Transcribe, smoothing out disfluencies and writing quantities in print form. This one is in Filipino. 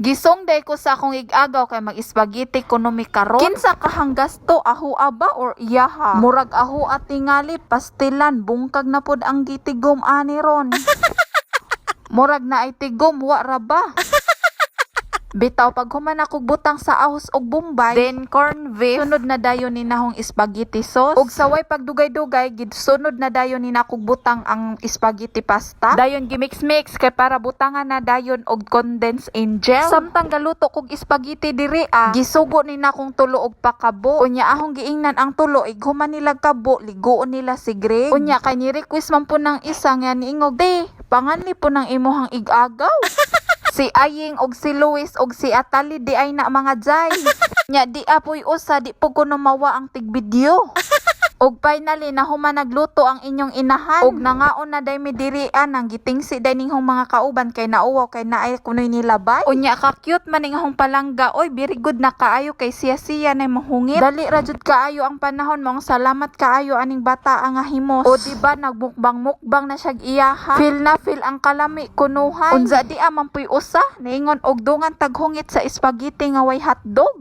Gisong day ko sa akong igagaw kay mag-spaghetti kuno mi karon. Kinsa kahang gasto aho aba or iyaha? Murag aho at tingali pastilan bungkag na pod ang gitigom ani ron. Murag na ay tigom wa ra ba? Bitaw pag human akog butang sa ahos og bombay, then corn beef, sunod na dayon ni nahong spaghetti sauce, ug saway pagdugay-dugay gid sunod na dayon ni nakog butang ang spaghetti pasta. Dayon gimix-mix kay para butangan na dayon og condensed angel. Samtang galuto kog spaghetti diri gisugo ni nakong tulo og pakabo. Unya ahong giingnan ang tulo ighuman nila kabo, ligoon nila si Greg. Unya kay ni request man po ng isa nga niingog, "Te, panganli po ng imuhang igagaw." Si Aying og si Luis og si Atali di ay na mga jay. Nya di apoy usa di po kuno mawa ang tig-video. Og finally nahuman nagluto ang inyong inahan. Og nangaon na day mi dirian ang gitingsi day ninghong mga kauban kay nauwaw kay naay kunoy nilabay. Unya ka cute man ninghong palangga. Oy very good na kaayo kay siya na mahungit. Dali ra jud kaayo ang panahon mong salamat kaayo aning bata ang himos. O diba nagbukbang-mukbang na siya iyaha. Feel ang kalami kunuhay. Unsa di amang puy usa niingon og dungan taghungit sa spaghetti nga way hotdog.